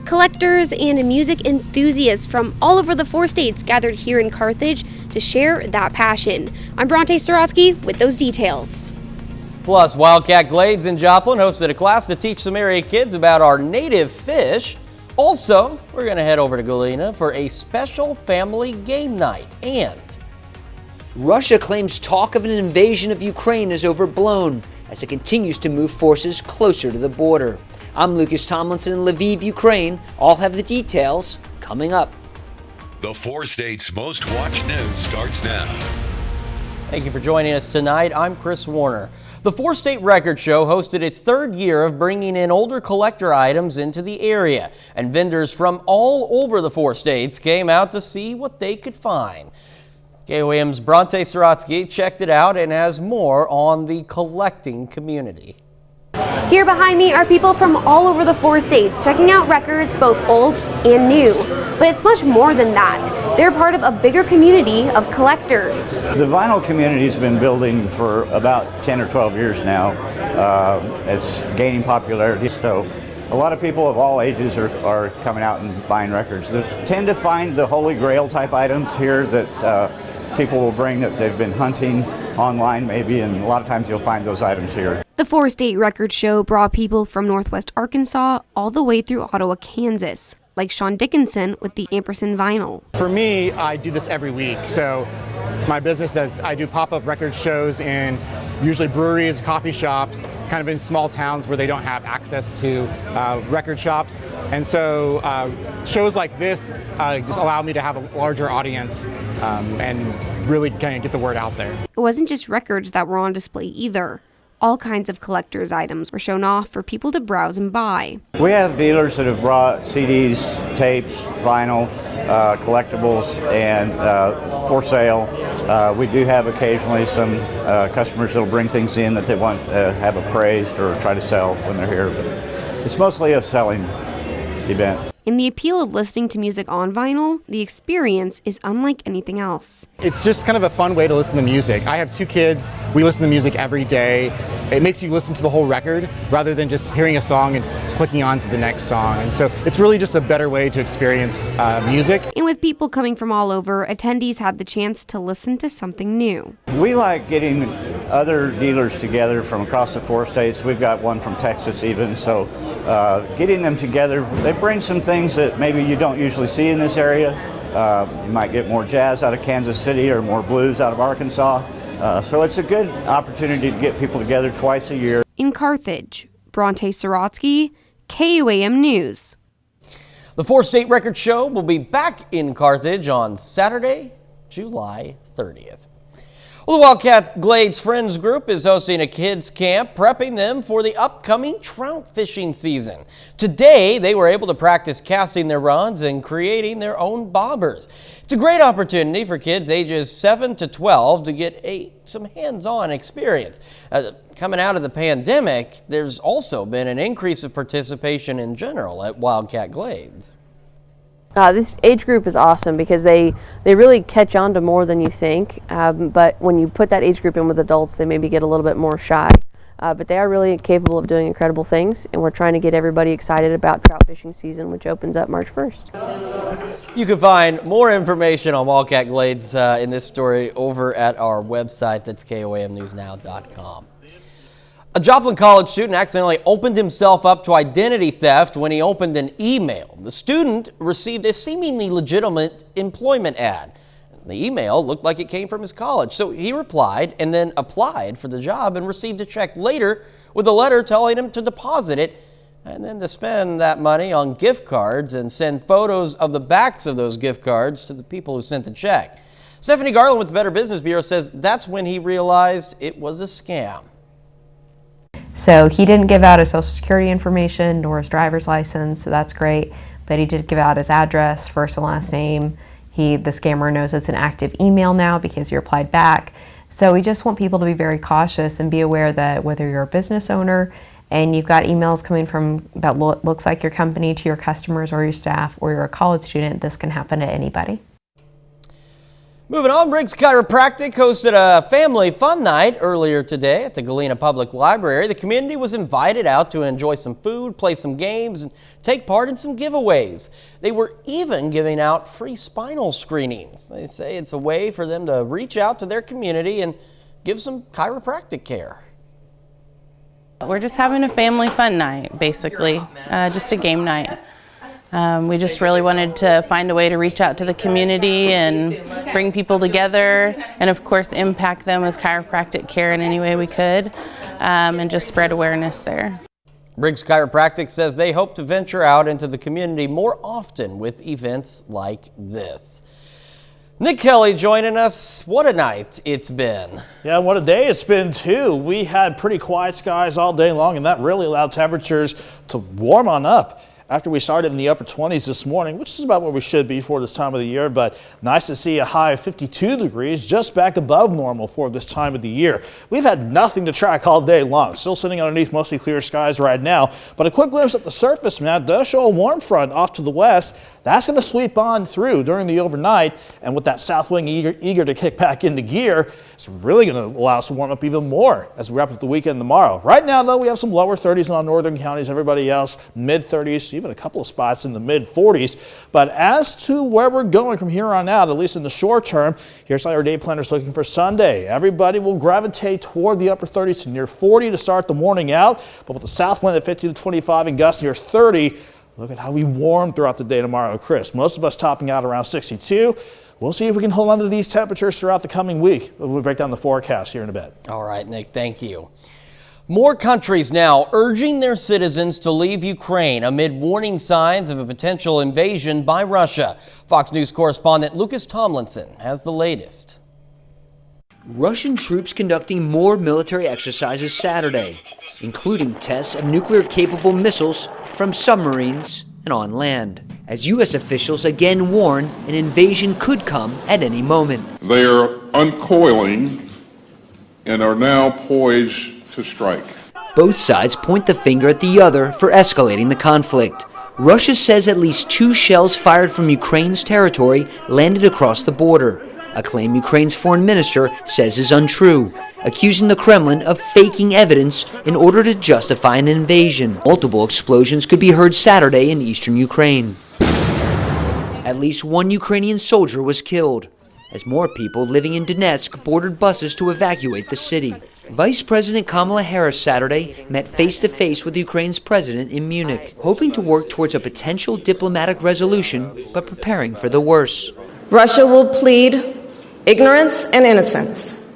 Collectors and music enthusiasts from all over the 4 states gathered here in Carthage to share that passion. I'm Bronte Sorotsky with those details. Plus, Wildcat Glades in Joplin hosted a class to teach some area kids about our native fish. Also, we're going to head over to Galena for a special family game night. And Russia claims talk of an invasion of Ukraine is overblown as it continues to move forces closer to the border. I'm Lucas Tomlinson in Lviv, Ukraine. I'll have the details coming up. The 4 states' most watched news starts now. thank you for joining us tonight. I'm Chris Warner. The 4 State Record Show hosted its 3rd year of bringing in older collector items into the area, and vendors from all over the 4 states came out to see what they could find. KOAM's Bronte Sorotsky checked it out and has more on the collecting community. Here behind me are people from all over the 4 states checking out records both old and new. But it's much more than that. They're part of a bigger community of collectors. The vinyl community's been building for about 10 or 12 years now. It's gaining popularity, so a lot of people of all ages are coming out and buying records. They tend to find the Holy Grail type items here that people will bring that they've been hunting online maybe, and a lot of times you'll find those items here. The 4 State Record Show brought people from Northwest Arkansas all the way through Ottawa, Kansas, like Sean Dickinson with the Ampersand vinyl. For me, I do this every week. So my business is I do pop-up record shows in usually breweries, coffee shops, kind of in small towns where they don't have access to record shops. And so shows like this just allow me to have a larger audience and really kind of get the word out there. It wasn't just records that were on display either. All kinds of collector's items were shown off for people to browse and buy. We have dealers that have brought CDs, tapes, vinyl, collectibles, and for sale. We do have occasionally some customers that will bring things in that they want to have appraised or try to sell when they're here. But it's mostly a selling event. In the appeal of listening to music on vinyl, the experience is unlike anything else. It's just kind of a fun way to listen to music. I have 2 kids. We listen to music every day. It makes you listen to the whole record rather than just hearing a song and clicking on to the next song. And so it's really just a better way to experience music. And with people coming from all over, attendees had the chance to listen to something new. We like getting other dealers together from across the 4 states. We've got one from Texas even, so getting them together, they bring some things that maybe you don't usually see in this area. You might get more jazz out of Kansas City or more blues out of Arkansas. So it's a good opportunity to get people together twice a year. In Carthage, Bronte Sorotsky, KOAM News. The 4 State Record Show will be back in Carthage on Saturday, July 30th. Well, the Wildcat Glades Friends Group is hosting a kids camp, prepping them for the upcoming trout fishing season. Today, they were able to practice casting their rods and creating their own bobbers. It's a great opportunity for kids ages 7 to 12 to get some hands-on experience. Coming out of the pandemic, there's also been an increase of participation in general at Wildcat Glades. This age group is awesome because they really catch on to more than you think, but when you put that age group in with adults, they maybe get a little bit more shy. But they are really capable of doing incredible things, and we're trying to get everybody excited about trout fishing season, which opens up March 1st. You can find more information on Wildcat Glades in this story over at our website. That's KOAMnewsnow.com. A Joplin College student accidentally opened himself up to identity theft when he opened an email. The student received a seemingly legitimate employment ad. The email looked like it came from his college, so he replied and then applied for the job and received a check later with a letter telling him to deposit it and then to spend that money on gift cards and send photos of the backs of those gift cards to the people who sent the check. Stephanie Garland with the Better Business Bureau says that's when he realized it was a scam. So he didn't give out his social security information nor his driver's license, so that's great. But he did give out his address, first and last name. The scammer knows it's an active email now because you replied back. So we just want people to be very cautious and be aware that whether you're a business owner and you've got emails coming from that looks like your company to your customers or your staff, or you're a college student, this can happen to anybody. Moving on, Briggs Chiropractic hosted a family fun night earlier today at the Galena Public Library. The community was invited out to enjoy some food, play some games, and take part in some giveaways. They were even giving out free spinal screenings. They say it's a way for them to reach out to their community and give some chiropractic care. We're just having a family fun night, basically, just a game night. We just really wanted to find a way to reach out to the community and bring people together and of course impact them with chiropractic care in any way we could and just spread awareness there. Briggs Chiropractic says they hope to venture out into the community more often with events like this. Nick Kelly joining us. What a night it's been. Yeah, what a day it's been too. We had pretty quiet skies all day long and that really allowed temperatures to warm on up. After we started in the upper 20s this morning, which is about where we should be for this time of the year, but nice to see a high of 52 degrees, just back above normal for this time of the year. We've had nothing to track all day long, still sitting underneath mostly clear skies right now, but a quick glimpse at the surface map does show a warm front off to the west. That's going to sweep on through during the overnight, and with that south wing eager to kick back into gear, it's really going to allow us to warm up even more as we wrap up the weekend tomorrow. Right now, though, we have some lower 30s in our northern counties, everybody else mid 30s, even a couple of spots in the mid 40s. But as to where we're going from here on out, at least in the short term, here's how our day planners looking for Sunday. Everybody will gravitate toward the upper 30s to near 40 to start the morning out, but with the south wind at 50 to 25 and gusts near 30, look at how we warm throughout the day tomorrow, Chris. Most of us topping out around 62. We'll see if we can hold on to these temperatures throughout the coming week. We'll break down the forecast here in a bit. All right, Nick, thank you. More countries now urging their citizens to leave Ukraine amid warning signs of a potential invasion by Russia. Fox News correspondent Lucas Tomlinson has the latest. Russian troops conducting more military exercises Saturday, including tests of nuclear-capable missiles from submarines and on land, as U.S. officials again warn an invasion could come at any moment. They are uncoiling and are now poised to strike. Both sides point the finger at the other for escalating the conflict. Russia says at least 2 shells fired from Ukraine's territory landed across the border, a claim Ukraine's foreign minister says is untrue, accusing the Kremlin of faking evidence in order to justify an invasion. Multiple explosions could be heard Saturday in eastern Ukraine. At least 1 Ukrainian soldier was killed, as more people living in Donetsk boarded buses to evacuate the city. Vice President Kamala Harris Saturday met face-to-face with Ukraine's president in Munich, hoping to work towards a potential diplomatic resolution, but preparing for the worst. Russia will plead ignorance and innocence.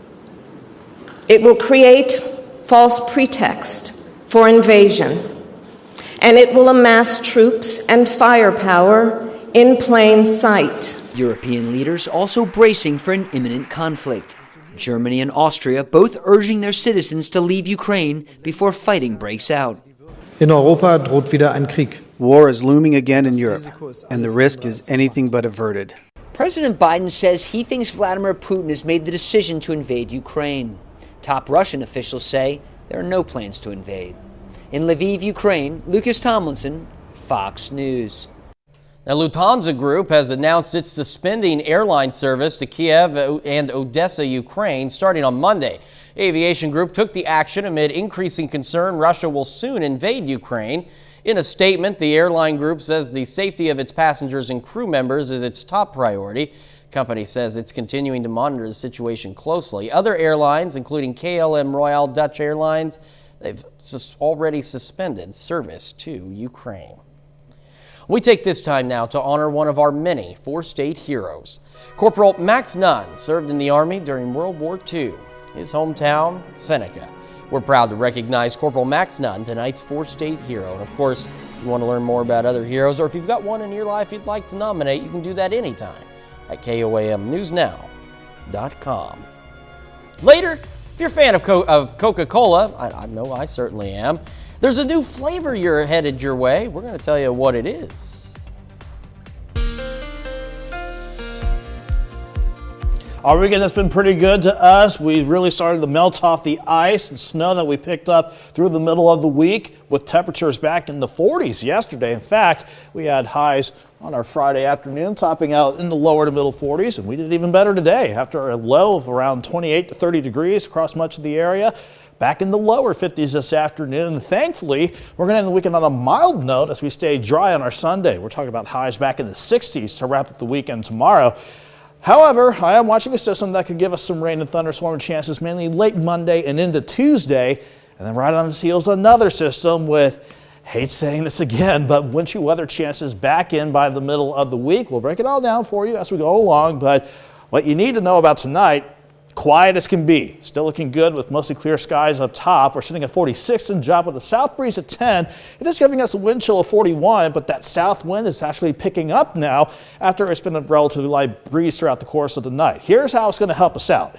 It will create false pretext for invasion, and it will amass troops and firepower in plain sight. European leaders also bracing for an imminent conflict. Germany and Austria both urging their citizens to leave Ukraine before fighting breaks out. In Europa droht wieder ein Krieg. War is looming again in Europe, and the risk is anything but averted. President Biden says he thinks Vladimir Putin has made the decision to invade Ukraine. Top Russian officials say there are no plans to invade. In Lviv, Ukraine, Lucas Tomlinson, Fox News. Now, Lufthansa Group has announced it's suspending airline service to Kiev and Odessa, Ukraine, starting on Monday. Aviation Group took the action amid increasing concern Russia will soon invade Ukraine. In a statement, the airline group says the safety of its passengers and crew members is its top priority. The company says it's continuing to monitor the situation closely. Other airlines, including KLM Royal Dutch Airlines, they've already suspended service to Ukraine. We take this time now to honor one of our many four-state heroes. Corporal Max Nunn served in the Army during World War II. His hometown, Seneca. We're proud to recognize Corporal Max Nunn, tonight's four-state hero. And of course, if you want to learn more about other heroes, or if you've got one in your life you'd like to nominate, you can do that anytime at KOAMNewsNow.com. Later, if you're a fan of Coca-Cola, I know I certainly am, there's a new flavor you're headed your way. We're going to tell you what it is. Our weekend has been pretty good to us. We really started to melt off the ice and snow that we picked up through the middle of the week, with temperatures back in the 40s yesterday. In fact, we had highs on our Friday afternoon, topping out in the lower to middle 40s, and we did even better today after a low of around 28 to 30 degrees across much of the area. Back in the lower 50s this afternoon. Thankfully, we're going to end the weekend on a mild note as we stay dry on our Sunday. We're talking about highs back in the 60s to wrap up the weekend tomorrow. However, I am watching a system that could give us some rain and thunderstorm chances mainly late Monday and into Tuesday. And then right on its heels, another system with, hate saying this again, but wintry weather chances back in by the middle of the week. We'll break it all down for you as we go along. But what you need to know about tonight, quiet as can be. Still looking good with mostly clear skies up top. We're sitting at 46 and job with a south breeze at 10. It is giving us a wind chill of 41, but that south wind is actually picking up now after it's been a relatively light breeze throughout the course of the night. Here's how it's going to help us out.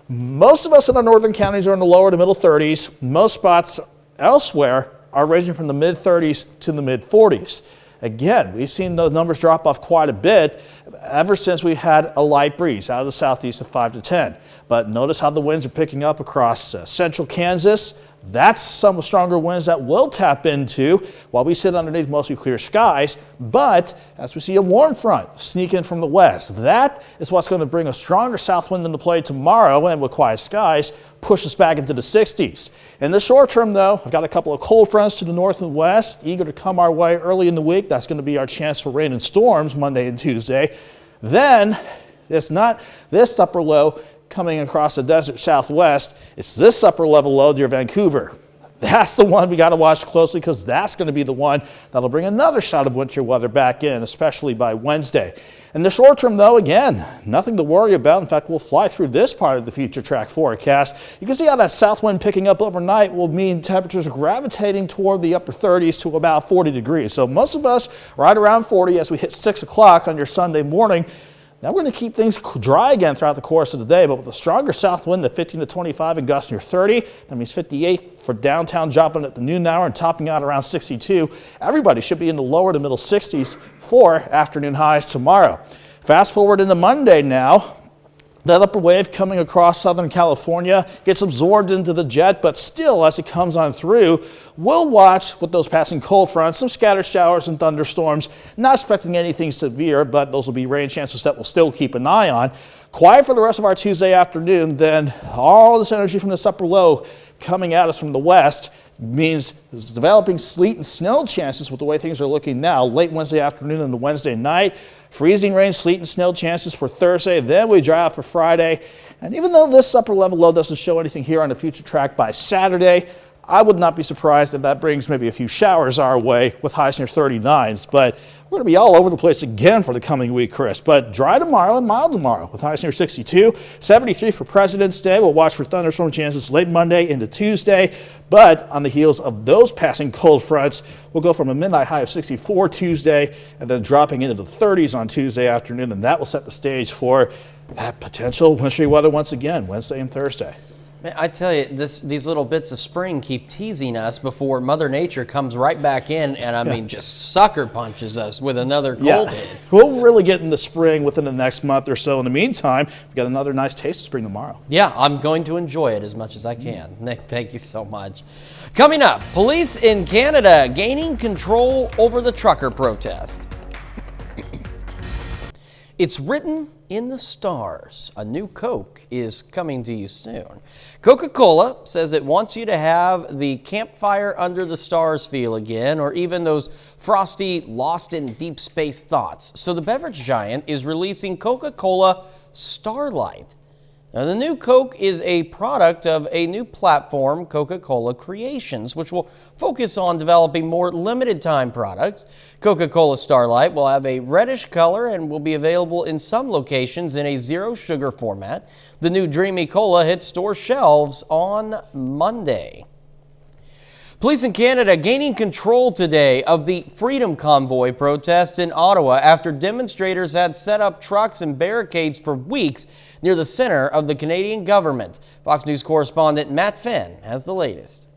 Most of us in our northern counties are in the lower to middle 30s. Most spots elsewhere are ranging from the mid 30s to the mid 40s. Again, we've seen those numbers drop off quite a bit ever since we had a light breeze out of the southeast of 5 to 10. But notice how the winds are picking up across central Kansas. That's some stronger winds that we'll tap into while we sit underneath mostly clear skies. But as we see a warm front sneak in from the west, that is what's going to bring a stronger south wind into play tomorrow, and with quiet skies, push us back into the 60s. In the short term, though, I've got a couple of cold fronts to the north and west, eager to come our way early in the week. That's going to be our chance for rain and storms Monday and Tuesday. Then it's not this upper low coming across the desert southwest. It's this upper level low near Vancouver. That's the one we got to watch closely, because that's going to be the one that'll bring another shot of winter weather back in, especially by Wednesday. In the short term, though, again, nothing to worry about. In fact, we'll fly through this part of the future track forecast. You can see how that south wind picking up overnight will mean temperatures gravitating toward the upper 30s to about 40 degrees. So most of us right around 40 as we hit 6 o'clock on your Sunday morning. Now we're going to keep things dry again throughout the course of the day, but with a stronger south wind at 15 to 25 and gusts near 30, that means 58 for downtown Joplin at the noon hour and topping out around 62. Everybody should be in the lower to middle 60s for afternoon highs tomorrow. Fast forward into Monday now. That upper wave coming across Southern California gets absorbed into the jet, but still, as it comes on through, we'll watch with those passing cold fronts, some scattered showers and thunderstorms. Not expecting anything severe, but those will be rain chances that we'll still keep an eye on. Quiet for the rest of our Tuesday afternoon, then all this energy from this upper low coming at us from the west means there's developing sleet and snow chances with the way things are looking now. Late Wednesday afternoon and the Wednesday night. Freezing rain, sleet, and snow chances for Thursday. Then we dry out for Friday. And even though this upper level low doesn't show anything here on the future track by Saturday, I would not be surprised if that brings maybe a few showers our way with highs near 39s. But we're going to be all over the place again for the coming week, Chris. But dry tomorrow and mild tomorrow with highs near 62. 73 for President's Day. We'll watch for thunderstorm chances late Monday into Tuesday. But on the heels of those passing cold fronts, we'll go from a midnight high of 64 Tuesday and then dropping into the 30s on Tuesday afternoon. And that will set the stage for that potential wintry weather once again, Wednesday and Thursday. Man, I tell you, these little bits of spring keep teasing us before Mother Nature comes right back in and, I mean, just sucker punches us with another cold hit. We'll really get into spring within the next month or so. In the meantime, we've got another nice taste of spring tomorrow. Yeah, I'm going to enjoy it as much as I can. Nick, thank you so much. Coming up, police in Canada gaining control over the trucker protest. It's written in the stars. A new Coke is coming to you soon. Coca-Cola says it wants you to have the campfire under the stars feel again, or even those frosty, lost in deep space thoughts. So the beverage giant is releasing Coca-Cola Starlight. Now, the new Coke is a product of a new platform, Coca-Cola Creations, which will focus on developing more limited time products. Coca-Cola Starlight will have a reddish color and will be available in some locations in a zero sugar format. The new Dreamy Cola hits store shelves on Monday. Police in Canada gaining control today of the Freedom Convoy protest in Ottawa after demonstrators had set up trucks and barricades for weeks near the center of the Canadian government. Fox News correspondent Matt Finn has the latest.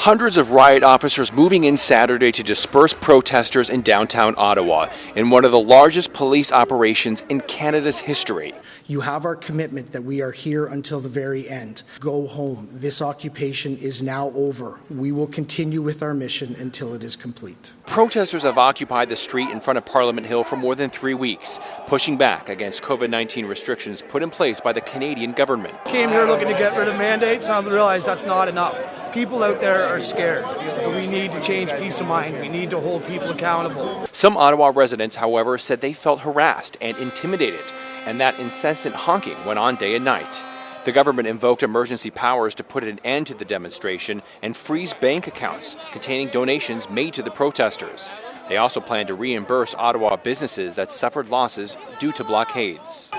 Hundreds of riot officers moving in Saturday to disperse protesters in downtown Ottawa in one of the largest police operations in Canada's history. You have our commitment that we are here until the very end. Go home. This occupation is now over. We will continue with our mission until it is complete. Protesters have occupied the street in front of Parliament Hill for more than 3 weeks, pushing back against COVID-19 restrictions put in place by the Canadian government. Came here looking to get rid of mandates, and I realized that's not enough. People out there are scared. We need to change peace of mind. We need to hold people accountable. Some Ottawa residents, however, said they felt harassed and intimidated, and that incessant honking went on day and night. The government invoked emergency powers to put an end to the demonstration and freeze bank accounts containing donations made to the protesters. They also plan to reimburse Ottawa businesses that suffered losses due to blockades.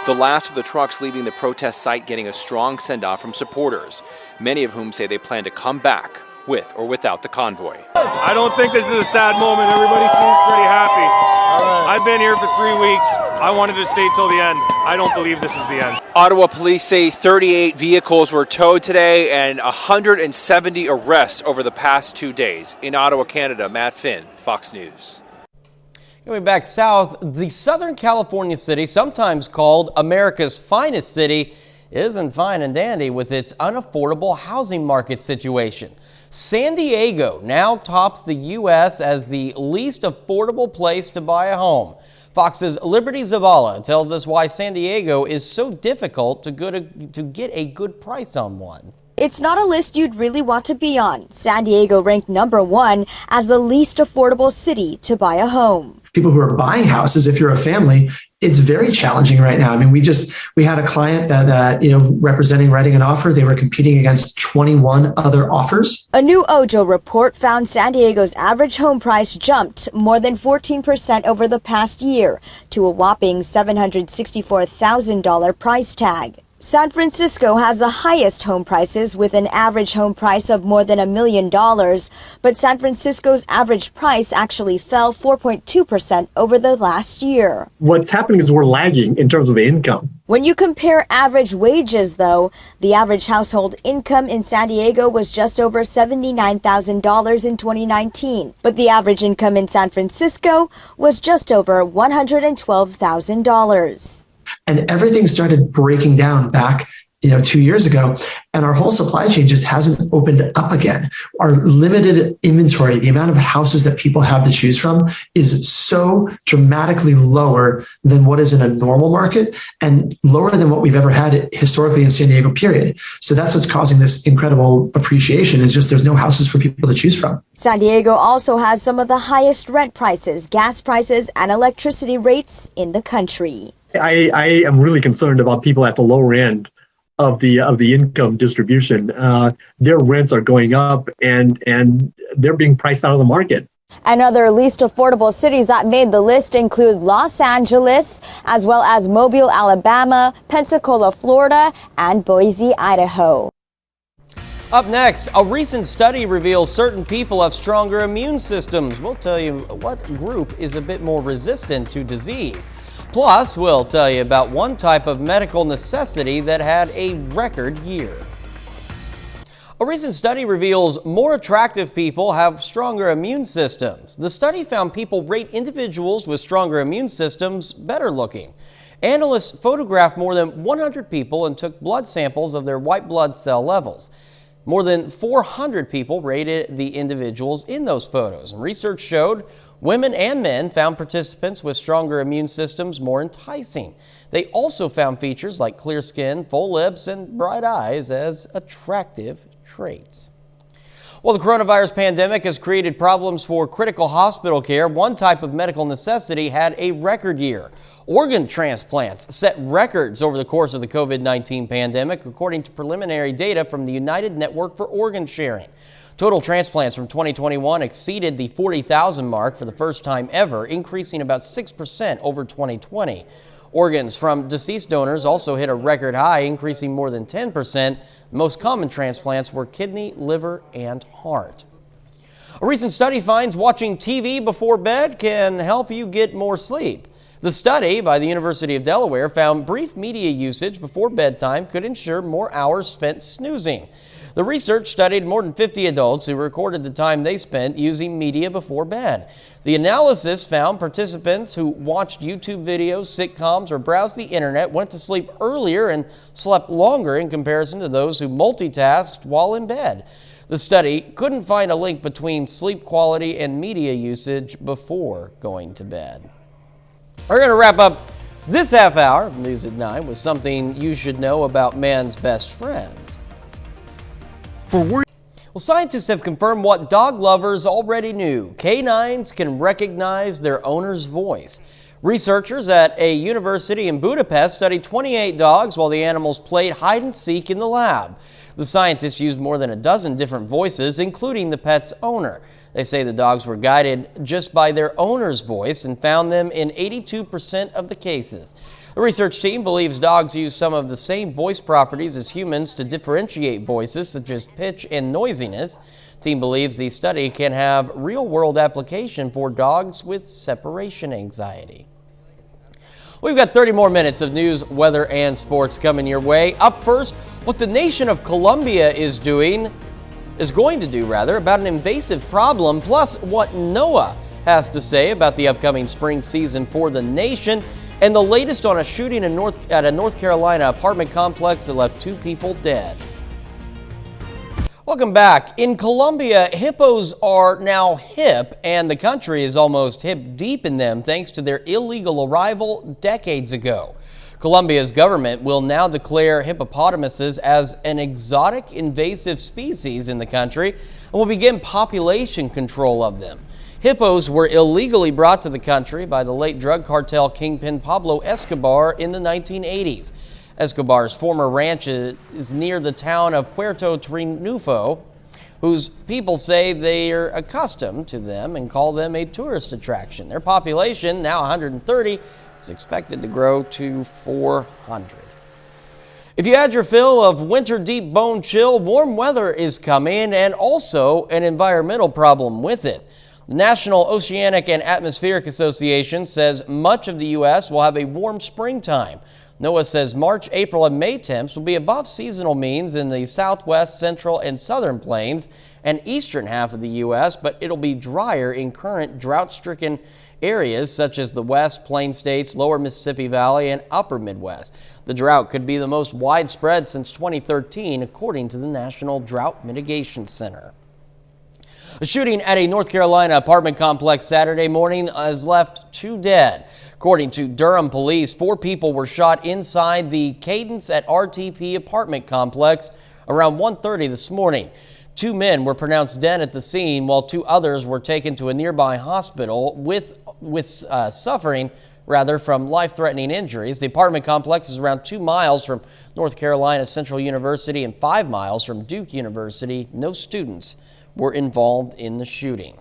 The last of the trucks leaving the protest site getting a strong send-off from supporters, many of whom say they plan to come back with or without the convoy. I don't think this is a sad moment. Everybody seems pretty happy. I've been here for 3 weeks. I wanted to stay till the end. I don't believe this is the end. Ottawa police say 38 vehicles were towed today and 170 arrests over the past 2 days. In Ottawa, Canada, Matt Finn, Fox News. Going back south, the Southern California city, sometimes called America's finest city, isn't fine and dandy with its unaffordable housing market situation. San Diego now tops the U.S. as the least affordable place to buy a home. Fox's Liberty Zavala tells us why San Diego is so difficult to get a good price on one. It's not a list you'd really want to be on. San Diego ranked #1 as the least affordable city to buy a home. People who are buying houses, if you're a family, it's very challenging right now. I mean, we had a client that representing writing an offer. They were competing against 21 other offers. A new Ojo report found San Diego's average home price jumped more than 14% over the past year to a whopping $764,000 price tag. San Francisco has the highest home prices with an average home price of more than $1 million, but San Francisco's average price actually fell 4.2% over the last year. What's happening is we're lagging in terms of income. When you compare average wages, though, the average household income in San Diego was just over $79,000 in 2019, but the average income in San Francisco was just over $112,000. And everything started breaking down back 2 years ago, and our whole supply chain just hasn't opened up again. Our limited inventory, the amount of houses that people have to choose from, is so dramatically lower than what is in a normal market and lower than what we've ever had historically in San Diego, period. So that's what's causing this incredible appreciation, is just there's no houses for people to choose from. San Diego also has some of the highest rent prices, gas prices, and electricity rates in the country. I am really concerned about people at the lower end of the income distribution. Their rents are going up and they're being priced out of the market. And other least affordable cities that made the list include Los Angeles, as well as Mobile, Alabama, Pensacola, Florida, and Boise, Idaho. Up next, a recent study reveals certain people have stronger immune systems. We'll tell you what group is a bit more resistant to disease. Plus, we'll tell you about one type of medical necessity that had a record year. A recent study reveals more attractive people have stronger immune systems. The study found people rate individuals with stronger immune systems better looking. Analysts photographed more than 100 people and took blood samples of their white blood cell levels. More than 400 people rated the individuals in those photos. And research showed women and men found participants with stronger immune systems more enticing. They also found features like clear skin, full lips, and bright eyes as attractive traits. Well, the coronavirus pandemic has created problems for critical hospital care. One type of medical necessity had a record year. Organ transplants set records over the course of the COVID-19 pandemic, according to preliminary data from the United Network for Organ Sharing. Total transplants from 2021 exceeded the 40,000 mark for the first time ever, increasing about 6% over 2020. Organs from deceased donors also hit a record high, increasing more than 10%. Most common transplants were kidney, liver, and heart. A recent study finds watching TV before bed can help you get more sleep. The study by the University of Delaware found brief media usage before bedtime could ensure more hours spent snoozing. The research studied more than 50 adults who recorded the time they spent using media before bed. The analysis found participants who watched YouTube videos, sitcoms, or browsed the internet went to sleep earlier and slept longer in comparison to those who multitasked while in bed. The study couldn't find a link between sleep quality and media usage before going to bed. We're going to wrap up this half hour of News at 9 with something you should know about man's best friend. Well, scientists have confirmed what dog lovers already knew. Canines can recognize their owner's voice. Researchers at a university in Budapest studied 28 dogs while the animals played hide and seek in the lab. The scientists used more than a dozen different voices, including the pet's owner. They say the dogs were guided just by their owner's voice and found them in 82% of the cases. The research team believes dogs use some of the same voice properties as humans to differentiate voices, such as pitch and noisiness. The team believes the study can have real-world application for dogs with separation anxiety. We've got 30 more minutes of news, weather, and sports coming your way. Up first, what the nation of Colombia is going to do about an invasive problem, plus what NOAA has to say about the upcoming spring season for the nation, and the latest on a shooting at a North Carolina apartment complex that left 2 people dead. Welcome back. In Colombia, hippos are now hip, and the country is almost hip deep in them thanks to their illegal arrival decades ago. Colombia's government will now declare hippopotamuses as an exotic invasive species in the country and will begin population control of them. Hippos were illegally brought to the country by the late drug cartel kingpin Pablo Escobar in the 1980s. Escobar's former ranch is near the town of Puerto Triunfo, whose people say they are accustomed to them and call them a tourist attraction. Their population, now 130, is expected to grow to 400. If you had your fill of winter deep bone chill, warm weather is coming and also an environmental problem with it. The National Oceanic and Atmospheric Association says much of the U.S. will have a warm springtime. NOAA says March, April, and May temps will be above seasonal means in the southwest, central, and southern plains and eastern half of the U.S., but it'll be drier in current drought-stricken areas such as the West, Plain States, Lower Mississippi Valley, and Upper Midwest. The drought could be the most widespread since 2013, according to the National Drought Mitigation Center. A shooting at a North Carolina apartment complex Saturday morning has left 2 dead. According to Durham police, 4 people were shot inside the Cadence at RTP apartment complex around 1:30 this morning. 2 men were pronounced dead at the scene, while 2 others were taken to a nearby hospital suffering from life-threatening injuries. The apartment complex is around 2 miles from North Carolina Central University and 5 miles from Duke University. No students were involved in the shooting.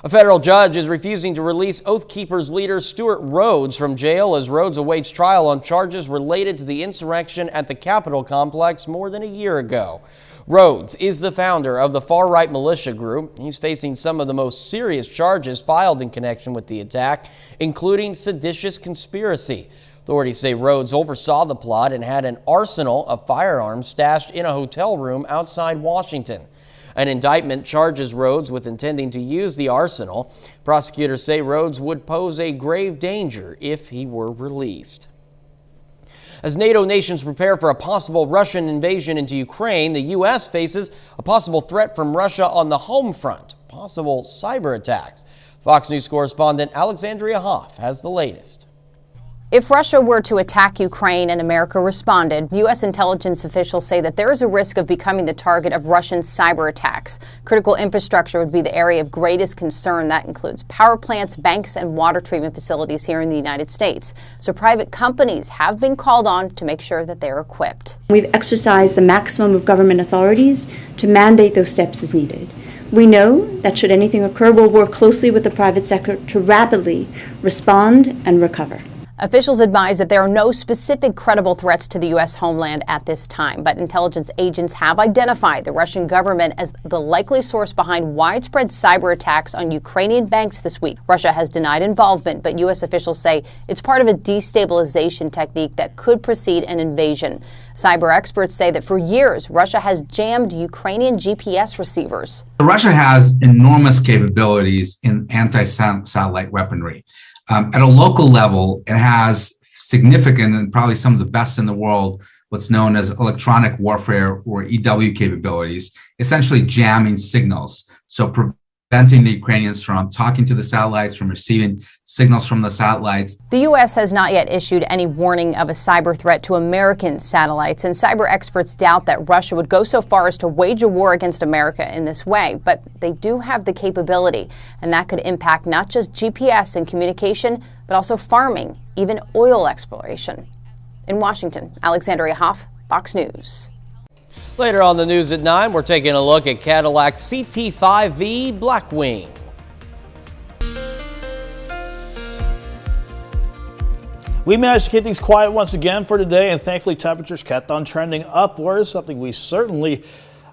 A federal judge is refusing to release Oath Keepers leader Stuart Rhodes from jail as Rhodes awaits trial on charges related to the insurrection at the Capitol complex more than a year ago. Rhodes is the founder of the far-right militia group. He's facing some of the most serious charges filed in connection with the attack, including seditious conspiracy. Authorities say Rhodes oversaw the plot and had an arsenal of firearms stashed in a hotel room outside Washington. An indictment charges Rhodes with intending to use the arsenal. Prosecutors say Rhodes would pose a grave danger if he were released. As NATO nations prepare for a possible Russian invasion into Ukraine, the U.S. faces a possible threat from Russia on the home front, possible cyber attacks. Fox News correspondent Alexandria Hoff has the latest. If Russia were to attack Ukraine and America responded, U.S. intelligence officials say that there is a risk of becoming the target of Russian cyber attacks. Critical infrastructure would be the area of greatest concern. That includes power plants, banks, and water treatment facilities here in the United States. So private companies have been called on to make sure that they're equipped. We've exercised the maximum of government authorities to mandate those steps as needed. We know that should anything occur, we'll work closely with the private sector to rapidly respond and recover. Officials advise that there are no specific credible threats to the U.S. homeland at this time, but intelligence agents have identified the Russian government as the likely source behind widespread cyber attacks on Ukrainian banks this week. Russia has denied involvement, but U.S. officials say it's part of a destabilization technique that could precede an invasion. Cyber experts say that for years, Russia has jammed Ukrainian GPS receivers. Russia has enormous capabilities in anti-satellite weaponry. At a local level, it has significant and probably some of the best in the world, what's known as electronic warfare or EW capabilities, essentially jamming signals. So preventing the Ukrainians from talking to the satellites, from receiving signals from the satellites. The U.S. has not yet issued any warning of a cyber threat to American satellites, and cyber experts doubt that Russia would go so far as to wage a war against America in this way. But they do have the capability, and that could impact not just GPS and communication, but also farming, even oil exploration. In Washington, Alexandria Hoff, Fox News. Later on the news at 9, we're taking a look at Cadillac CT5V Blackwing. We managed to keep things quiet once again for today, and thankfully temperatures kept on trending upwards, something we certainly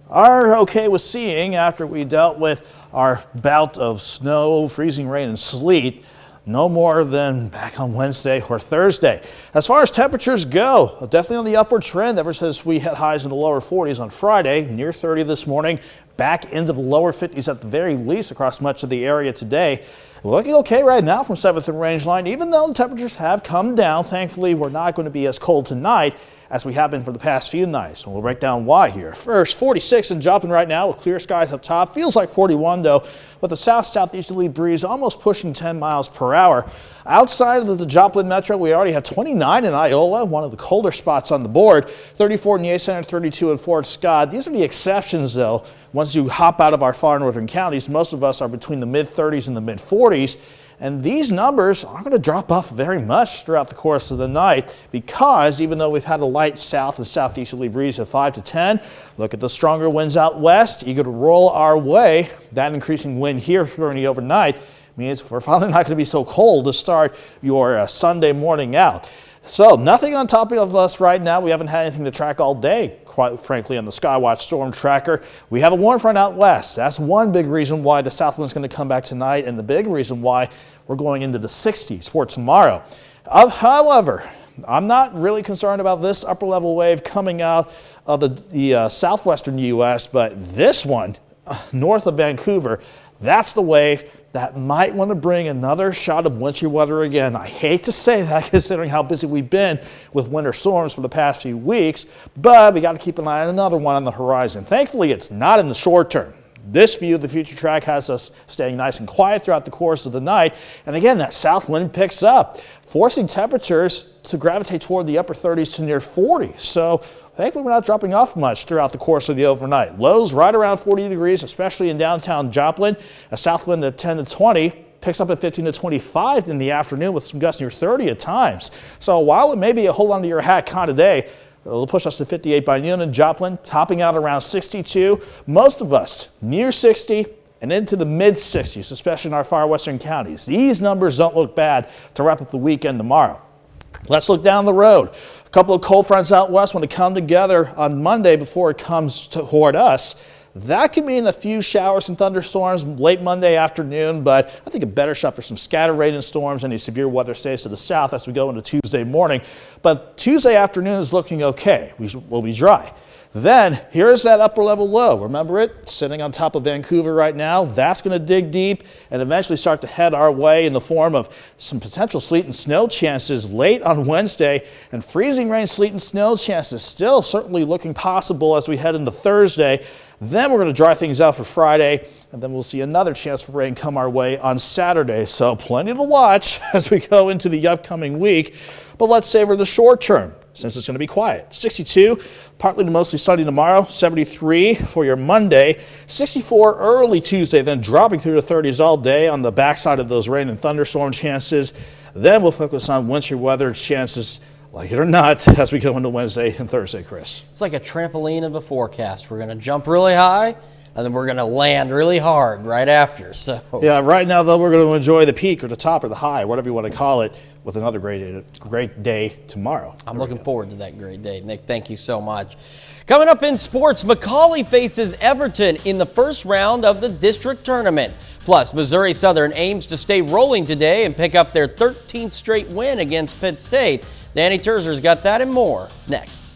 are okay with seeing after we dealt with our bout of snow, freezing rain, and sleet. No more than back on Wednesday or Thursday. As far as temperatures go, definitely on the upward trend ever since we had highs in the lower 40s on Friday, near 30 this morning, back into the lower 50s at the very least across much of the area today. Looking okay right now from 7th and Range Line, even though the temperatures have come down. Thankfully, we're not going to be as cold tonight as we have been for the past few nights. We'll break down why here. First, 46 in Joplin right now with clear skies up top. Feels like 41 though, with the south-southeasterly breeze almost pushing 10 miles per hour. Outside of the Joplin Metro, we already have 29 in Iola, one of the colder spots on the board. 34 in Yale Center, 32 in Fort Scott. These are the exceptions though. Once you hop out of our far northern counties, most of us are between the mid-30s and the mid-40s. And these numbers aren't going to drop off very much throughout the course of the night because even though we've had a light south and southeasterly breeze of 5 to 10, look at the stronger winds out west, eager to roll our way. That increasing wind here during the overnight means we're finally not going to be so cold to start your Sunday morning out. So nothing on top of us right now. We haven't had anything to track all day, quite frankly, on the Skywatch Storm Tracker. We have a warm front out west. That's one big reason why the south wind's going to come back tonight, and the big reason why we're going into the 60s for tomorrow. However, I'm not really concerned about this upper level wave coming out of the southwestern U.S., but this one north of Vancouver, that's the wave that might want to bring another shot of wintry weather again. I hate to say that considering how busy we've been with winter storms for the past few weeks, but we got to keep an eye on another one on the horizon. Thankfully, it's not in the short term. This view of the future track has us staying nice and quiet throughout the course of the night. And again, that south wind picks up, forcing temperatures to gravitate toward the upper 30s to near 40. So thankfully, we're not dropping off much throughout the course of the overnight. Lows right around 40 degrees, especially in downtown Joplin. A south wind of 10 to 20 picks up at 15 to 25 in the afternoon with some gusts near 30 at times. So while it may be a hold on to your hat kind of day, it'll push us to 58 by noon in Joplin, topping out around 62. Most of us near 60 and into the mid-60s, especially in our far western counties. These numbers don't look bad to wrap up the weekend tomorrow. Let's look down the road. A couple of cold fronts out west want to come together on Monday before it comes toward us. That could mean a few showers and thunderstorms late Monday afternoon, but I think a better shot for some scattered rain and storms. Any severe weather stays to the south as we go into Tuesday morning. But Tuesday afternoon is looking okay. We'll be dry. Then here's that upper level low. Remember it? Sitting on top of Vancouver right now. That's going to dig deep and eventually start to head our way in the form of some potential sleet and snow chances late on Wednesday, and freezing rain, sleet and snow chances still certainly looking possible as we head into Thursday. Then we're going to dry things out for Friday, and then we'll see another chance for rain come our way on Saturday. So plenty to watch as we go into the upcoming week. But let's savor the short term since it's going to be quiet. 62, partly to mostly sunny tomorrow. 73 for your Monday. 64 early Tuesday, then dropping through the 30s all day on the backside of those rain and thunderstorm chances. Then we'll focus on wintry weather chances, like it or not, as we go into Wednesday and Thursday, Chris. It's like a trampoline of a forecast. We're going to jump really high, and then we're going to land really hard right after. So yeah, right now though we're going to enjoy the peak or the top or the high, whatever you want to call it, with another great day tomorrow. I'm looking forward to that great day. Nick, thank you so much. Coming up in sports, Macaulay faces Everton in the first round of the district tournament. Plus, Missouri Southern aims to stay rolling today and pick up their 13th straight win against Pitt State. Danny Terzer's got that and more next.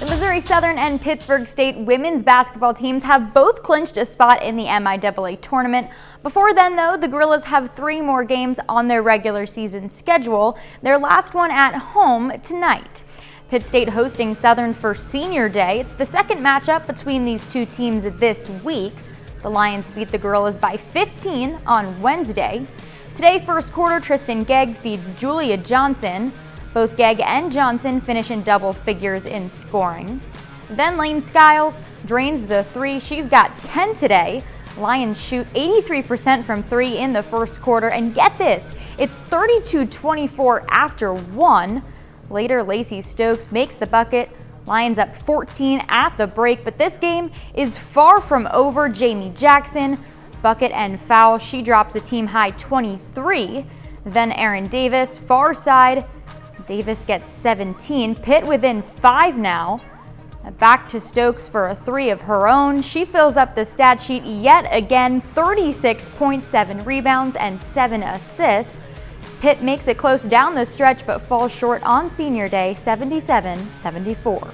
The Missouri Southern and Pittsburgh State women's basketball teams have both clinched a spot in the MIAA tournament. Before then, though, the Gorillas have 3 more games on their regular season schedule, their last one at home tonight. Pitt State hosting Southern for Senior Day. It's the second matchup between these two teams this week. The Lions beat the Gorillas by 15 on Wednesday. Today, first quarter, Tristan Gegg feeds Julia Johnson. Both Gegg and Johnson finish in double figures in scoring. Then Lane Skiles drains the 3. She's got 10 today. Lions shoot 83% from 3 in the first quarter. And get this, it's 32-24 after 1. Later, Lacey Stokes makes the bucket. Lions up 14 at the break, but this game is far from over. Jamie Jackson, bucket and foul. She drops a team-high 23. Then Aaron Davis, far side. Davis gets 17. Pitt within 5 now. Back to Stokes for a 3 of her own. She fills up the stat sheet yet again, 36.7 rebounds and 7 assists. Pitt makes it close down the stretch but falls short on Senior Day, 77-74.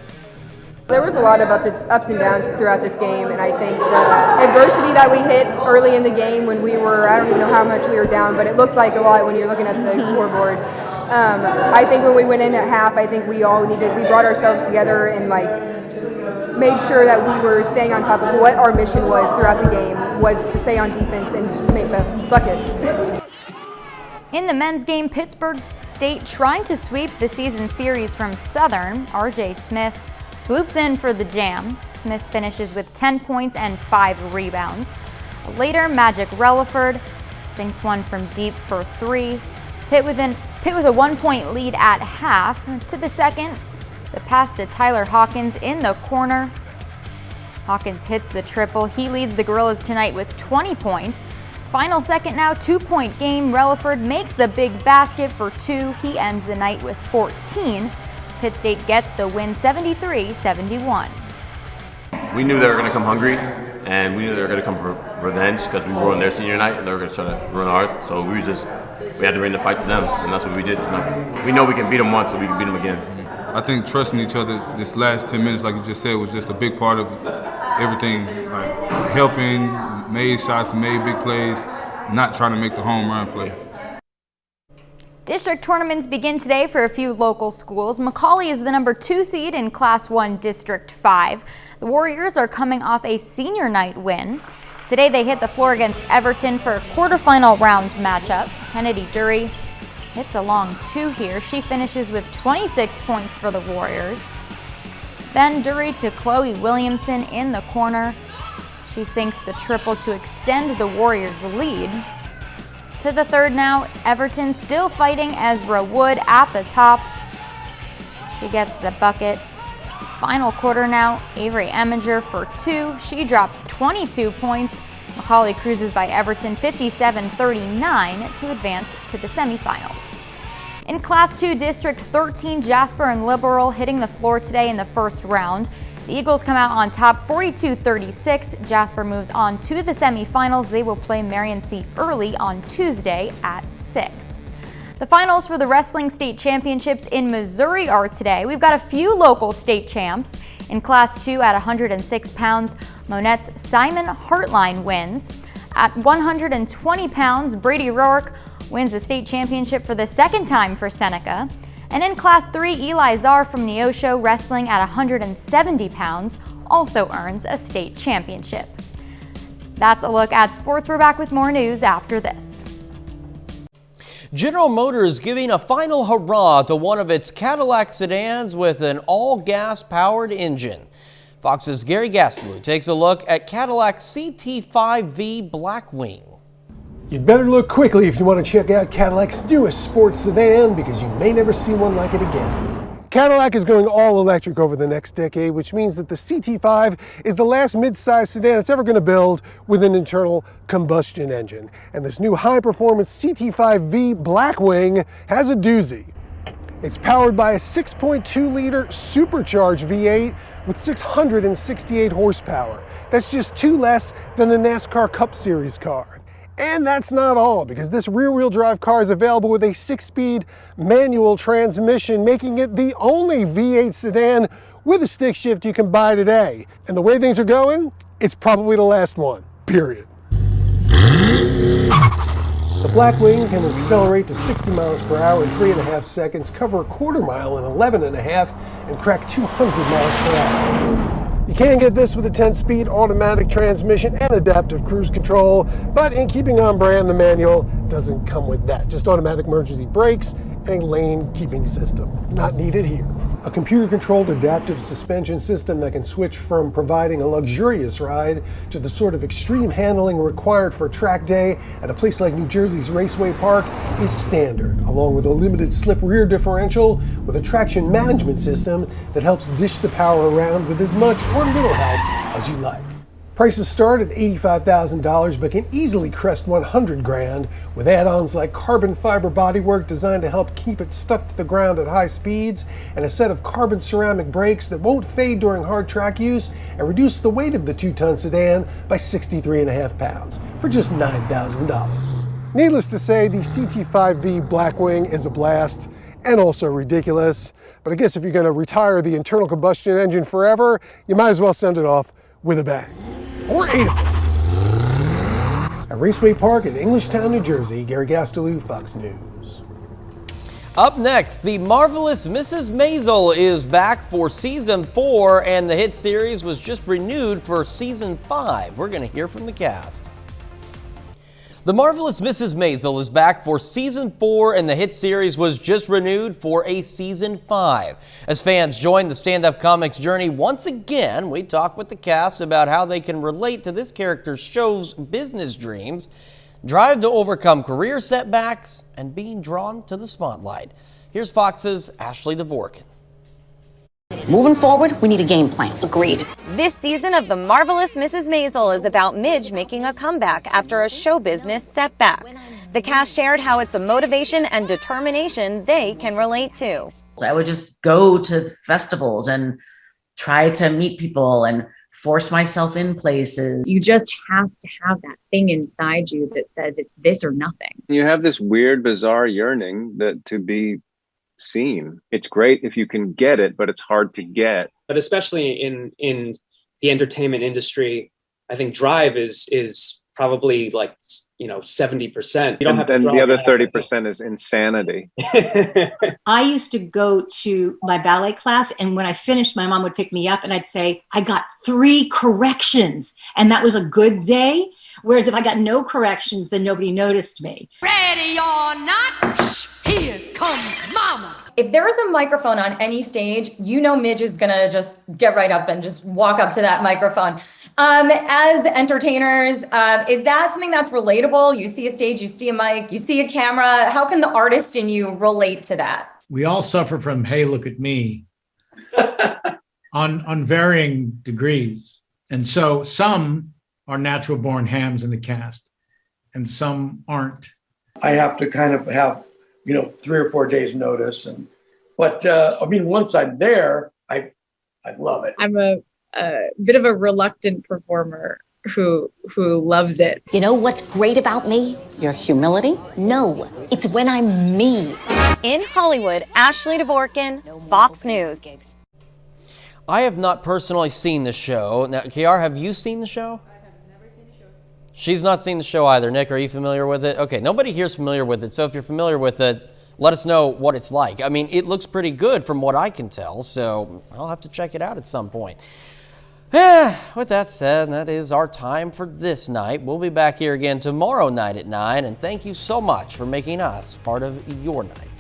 There was a lot of ups and downs throughout this game, and I think the adversity that we hit early in the game when we were, I don't even know how much we were down, but it looked like a lot when you're looking at the scoreboard. I think when we went in at half, I think we brought ourselves together and made sure that we were staying on top of what our mission was throughout the game, was to stay on defense and make buckets. In the men's game, Pittsburgh State trying to sweep the season series from Southern. RJ Smith swoops in for the jam. Smith finishes with 10 points and 5 rebounds. Later, Magic Relaford sinks one from deep for 3. Pitt with a 1-point lead at half. To the second, the pass to Tyler Hawkins in the corner. Hawkins hits the triple. He leads the Gorillas tonight with 20 points. Final second now, 2-point game. Relaford makes the big basket for 2. He ends the night with 14. Pitt State gets the win 73-71. We knew they were going to come hungry, and we knew they were going to come for revenge because we ruined their senior night and they were going to try to ruin ours. So we had to bring the fight to them, and that's what we did tonight. We know we can beat them once, so we can beat them again. I think trusting each other this last 10 minutes, like you just said, was just a big part of everything. Like helping, made shots, made big plays, not trying to make the home run play. District tournaments begin today for a few local schools. Macaulay is the number 2 seed in Class 1 District 5. The Warriors are coming off a senior night win. Today they hit the floor against Everton for a quarterfinal round matchup. Kennedy Dury hits a long 2 here. She finishes with 26 points for the Warriors. Then Dury to Chloe Williamson in the corner. She sinks the triple to extend the Warriors' lead. To the third now, Everton still fighting. Ezra Wood at the top. She gets the bucket. Final quarter now, Avery Eminger for 2. She drops 22 points. Macaulay cruises by Everton 57-39 to advance to the semifinals. In Class 2 District 13, Jasper and Liberal hitting the floor today in the first round. The Eagles come out on top 42-36. Jasper moves on to the semifinals. They will play Marion C. early on Tuesday at 6. The finals for the Wrestling State Championships in Missouri are today. We've got a few local state champs. In Class 2 at 106 pounds, Monette's Simon Hartline wins. At 120 pounds, Brady Rourke wins the state championship for the second time for Seneca. And in Class 3, Eli Czar from Neosho, wrestling at 170 pounds, also earns a state championship. That's a look at sports. We're back with more news after this. General Motors giving a final hurrah to one of its Cadillac sedans with an all-gas powered engine. Fox's Gary Gastelum takes a look at Cadillac CT5V Blackwing. You'd better look quickly if you want to check out Cadillac's newest sports sedan, because you may never see one like it again. Cadillac is going all electric over the next decade, which means that the CT5 is the last mid-size sedan it's ever going to build with an internal combustion engine. And this new high-performance CT5V Blackwing has a doozy. It's powered by a 6.2-liter supercharged V8 with 668 horsepower. That's just 2 less than a NASCAR Cup Series car. And that's not all, because this rear-wheel drive car is available with a 6-speed manual transmission, making it the only V8 sedan with a stick shift you can buy today. And the way things are going, it's probably the last one, period. The Blackwing can accelerate to 60 miles per hour in 3.5 seconds, cover a quarter mile in 11.5, and crack 200 miles per hour. You can get this with a 10-speed automatic transmission and adaptive cruise control, but in keeping on brand, the manual doesn't come with that. Just automatic emergency brakes and a lane keeping system. Not needed here. A computer-controlled adaptive suspension system that can switch from providing a luxurious ride to the sort of extreme handling required for a track day at a place like New Jersey's Raceway Park is standard, along with a limited slip rear differential with a traction management system that helps dish the power around with as much or little help as you like. Prices start at $85,000 but can easily crest 100 grand with add-ons like carbon fiber bodywork designed to help keep it stuck to the ground at high speeds, and a set of carbon ceramic brakes that won't fade during hard track use and reduce the weight of the 2-ton sedan by 63.5 pounds for just $9,000. Needless to say, the CT5V Blackwing is a blast and also ridiculous, but I guess if you're going to retire the internal combustion engine forever, you might as well send it off with a bang. Or 8 of them. At Raceway Park in Englishtown, New Jersey, Gary Gastelou, Fox News. Up next, the marvelous Mrs. Maisel is back for season 4, and the hit series was just renewed for season 5. We're going to hear from the cast. The marvelous Mrs. Maisel is back for season 4, and the hit series was just renewed for a season 5. As fans join the stand-up comics journey once again, we talk with the cast about how they can relate to this character's show's business dreams, drive to overcome career setbacks, and being drawn to the spotlight. Here's Fox's Ashley Dvorkin. Moving forward, we need a game plan. Agreed. This season of The Marvelous Mrs. Maisel is about Midge making a comeback after a show business setback. The cast shared how it's a motivation and determination they can relate to. I would just go to festivals and try to meet people and force myself in places. You just have to have that thing inside you that says it's this or nothing. You have this weird, bizarre yearning that to be seen. It's great if you can get it, but it's hard to get. But especially in the entertainment industry, I think drive is probably like 70%. You don't have to. And the other 30% is insanity. I used to go to my ballet class, and when I finished, my mom would pick me up and I'd say, I got 3 corrections, and that was a good day. Whereas if I got no corrections, then nobody noticed me. Ready or not, here comes mama. If there is a microphone on any stage, you know Midge is gonna just get right up and just walk up to that microphone. As entertainers, is that something that's relatable? You see a stage, you see a mic, you see a camera. How can the artist in you relate to that? We all suffer from, hey, look at me, on varying degrees. And so some are natural born hams in the cast, and some aren't. I have to kind of have 3 or 4 days notice. But once I'm there, I love it. I'm a bit of a reluctant performer who loves it. You know what's great about me? Your humility? No, it's when I'm me. In Hollywood, Ashley Dvorkin, Fox News. I have not personally seen the show. Now, Kiara, have you seen the show? She's not seen the show either. Nick, are you familiar with it? Okay, nobody here's familiar with it, so if you're familiar with it, let us know what it's like. I mean, it looks pretty good from what I can tell, so I'll have to check it out at some point. With that said, that is our time for this night. We'll be back here again tomorrow night at 9, and thank you so much for making us part of your night.